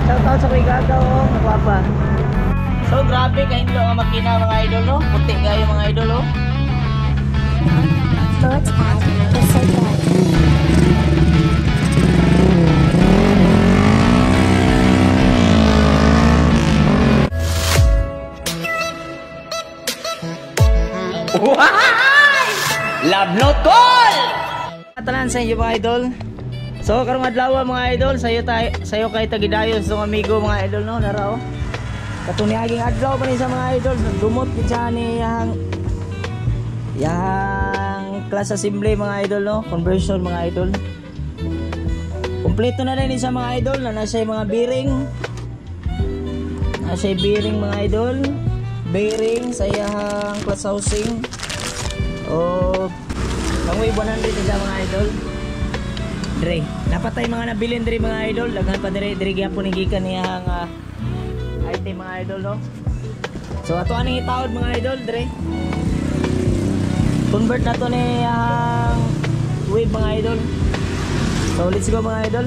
Shoutout sa may gagaw, magwapa. So grabe kahindlo ang makina mga idol no. Puti kayo mga idol oh. Sports Pad is so good. Love no call! Katalan sa inyo mga idol. So karong adlaw mga idol, sayo kay tagidayon sa amigo mga idol no, nara oh. Katuniaging adlaw pa ni sa mga idol, dumot gid siya ni yang class assembly mga idol no, conversion mga idol. Kompleto na rin sa mga idol na nasa mga bearing. Nasa bearing mga idol. Bearing sa iyang class housing. O pangway 100 sa mga idol. Dre, napatay mga nabilin dre mga idol, daghan pa dre gyapon ni gikan niyang item mga idol no. So ato aning itaod mga idol dre. Convert na to ni wave mga idol. So let's go mga idol.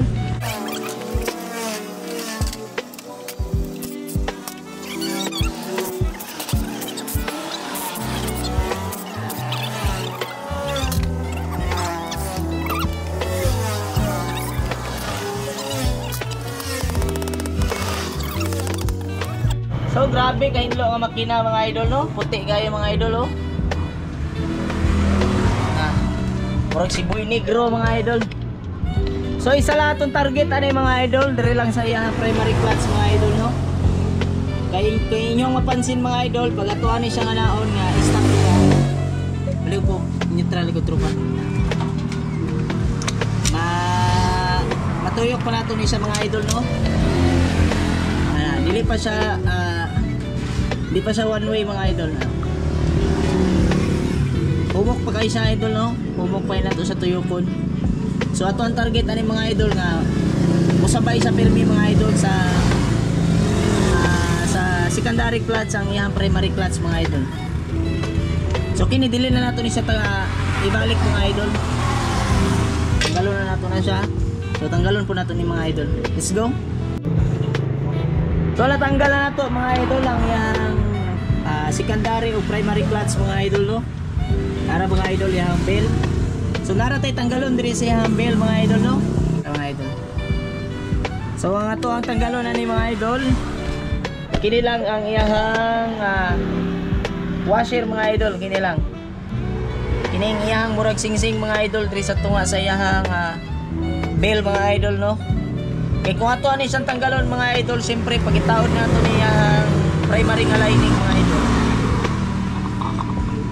So grabe kahindlo ang makina mga idol no. Puti kayo mga idol oh. Murag si Boy Negro mga idol. So isa lang itong target ano mga idol. Dari lang sa iyang primary clutch mga idol no. Kaya inyong mapansin mga idol, pag atuan ni siya nga naon nga stop niya. Baliw po, neutral ko trupa. Matuyok pa nato ni siya mga idol no. Dili pa siya one way mga idol. Humok pa kayo siya idol no. Humok pa na to sa tuyokon. So ato ang target ani mga idol nga musabay sa permi mga idol sa secondary clutch ang iyang primary clutch mga idol. So kini dili na nato ni siya ibalik mga idol. Tanggalon na nato na siya. So tanggalon po nato ni mga idol. Let's go. So natanggal na nato mga idol ang yang secondary o primary clutch mga idol no. Para mga idol yang bell. So naratay tanggalon diri sa yang bell mga idol no. Mga idol. So ang ato ang tanggalon na ni mga idol. Kini lang ang iyang washer mga idol, kini lang. Kini ang iyang murag singsing mga idol diri sa tunga sa iyang bell mga idol no. Kaya kung ato ani siyang tanggalon mga idol, siyempre pagitaod na ito niyang primary nga lining mga idol.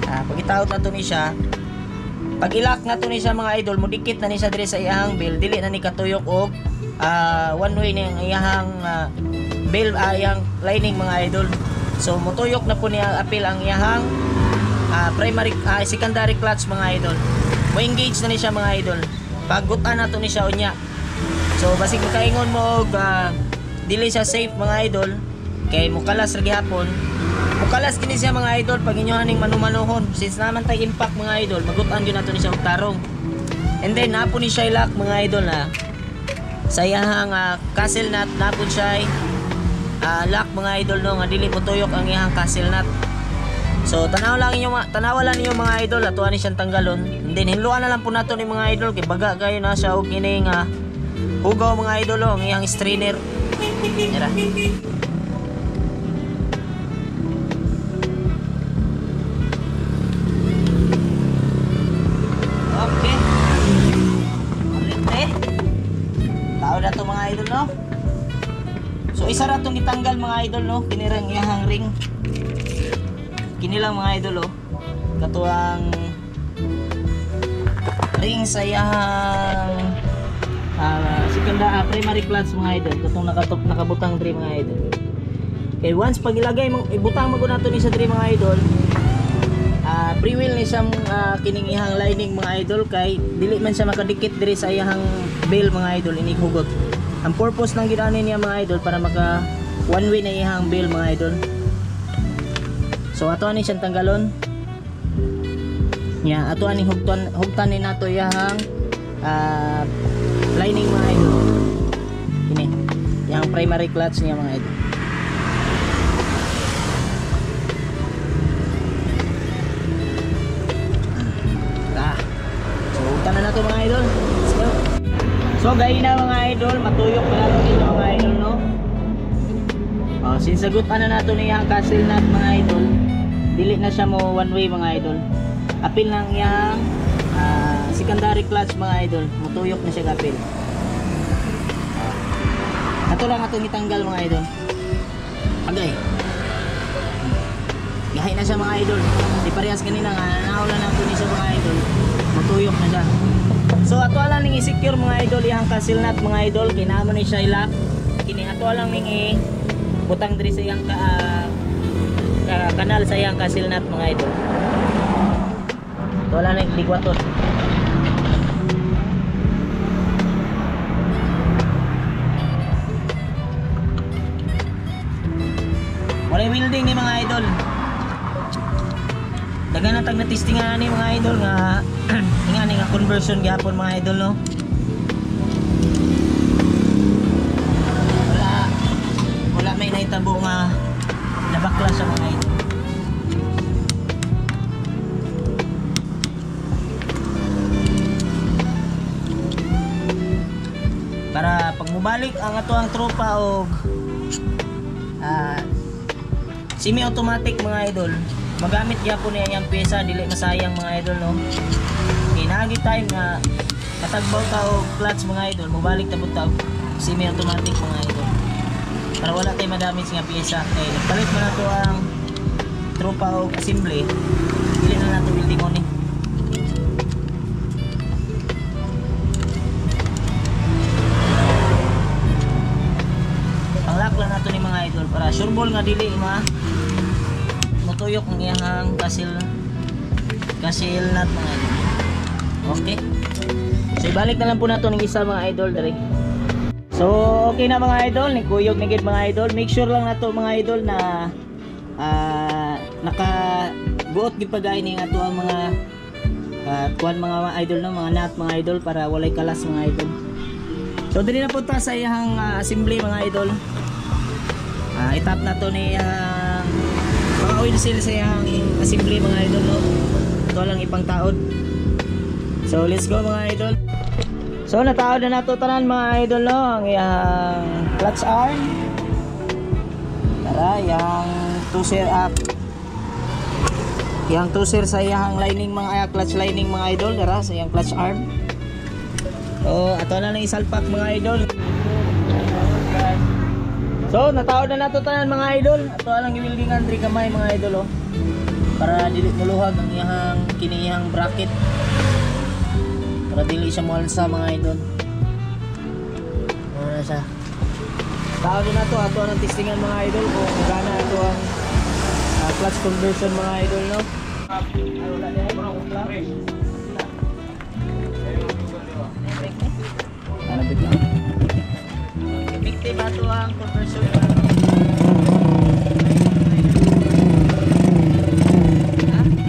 Pagitaod na ito ni siya, pag ilak na ito ni siya mga idol, mudikit na ni siya dire sa iyang bell, dili na ni katuyok og one way na yung iyang bell, iyang lining mga idol. So mutuyok na po niya apil ang iyang primary, secondary clutch mga idol. Mo-engage na ni siya mga idol. Paggutan na ito ni siya unya. So basig makaingon mo og dili siya safe mga idol kay mukalas ra gihapon. Mukalas kini siya mga idol pag inyo haning manumanuhon. Since naman tay impact mga idol, magutan gyud nato ni siya og tarong. And then napon ni siya lock mga idol na sa iyang castle nut napon siya lock mga idol no nga dili mo tuyok ang iyang castle nut. So tanawan ninyo mga idol atuan ni siyang tanggalon. And then hinluan na lang po nato ni mga idol kay baga kayo na siya og ining hugaw mga idol ang iyang strainer. Tara. Okay. Alright. Tao na to mga idol no. So isa ra tong gitanggal mga idol no. Kinirang iyang ring. Kini lang mga idol oh. Katuang ring sa iyang primary clutch mga idol. Katong nakabutang diri mga idol. Okay, once pag ilagay mo ibutang mo nato ni sa diri mga idol. Pre-wheel ni siyang kining ihang lining mga idol kay dili man siya makadikit diri sa iyang bell mga idol ini hugot. Ang purpose ng ginani niya mga idol para maka one way na ihang bell mga idol. So ato ani siyang tanggalon. Nya ato ani hugtan ni nato ihang lining mga idol. Ini. Yang primary clutch niya mga idol. So utan na to mga idol. Let's go. So gaya na mga idol, matuyok na nato dito mga idol no. Sinsagutan na nato niya castle nut mga idol. Dili na siya mo one way mga idol. Apil lang yang secondary clutch mga idol. Matuyok na siya kapil. Ato lang atong itanggal mga idol. Agay. Gahay na siya mga idol. Di parehas kanina nga nahulan nato ni siya mga idol. Matuyok na siya. So ato lang ning i-secure mga idol yang castle nut mga idol. Kinamo ni siya ilak. Kini ato lang ning butang diri sa iyang kanal sa iyang castle nut mga idol. Ato lang ning ligwaton. Wala welding ni mga idol. Dagan na tag na testingan ni mga idol nga ingani nga conversion gyapon mga idol no. Wala may nahitabo nga nabaklas sa mga idol. Para pag mubalik ang ato ang tropa og semi-automatic mga idol, magamit gyapon niya yung pyesa, dili masayang mga idol no. Kinahanglan time nga katagbaw ta og clutch mga idol, mubalik ta pud ta semi-automatic mga idol. Para wala tay madamage nga pyesa. Kay nagpalit man nato ang tropa og assembly, dili na nato building on ni. Panglak lang nato ni mga idol para sure ball nga dili matuyok ang iyang castle nut mga idol. Okay. So ibalik na lang po nato ng isa mga idol diri. So okay na mga idol, nikuyog na gid mga idol. Make sure lang nato mga idol na naka-buot gid pagay ni ato ang mga kuan mga idol no, mga nut mga idol para walay kalas mga idol. So dili na po ta sa iyang assembly mga idol. Itap na to ni mga oil seal sa iyang assembly mga idol no. Ito lang ipang taod. So let's go mga idol. So nataod na nato tanan mga idol no, ang iyang clutch arm. Tara, yang two-sear up. Yang two-sear sa iyang lining mga clutch lining mga idol, tara sa iyang clutch arm. So ato na lang isalpak mga idol. So nataod na nato tanan mga idol. Ato lang i-weldingan diri kamay mga idol oh. Para dili muluhag ang iyang kiniyang bracket. Para dili siya moalsa mga idol. Ano siya? Taod na to ato ang testingan mga idol kung gana ato ang clutch conversion mga idol no. Ano na diha mga clutch. Ano bigla? Effective ato ang conversion.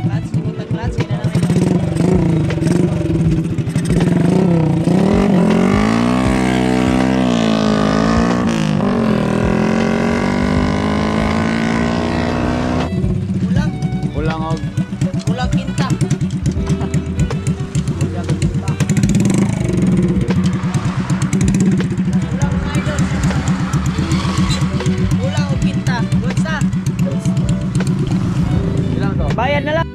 Clutch, pumunta clutch, kaya na rin. Kulang kinta. Bayad na lang.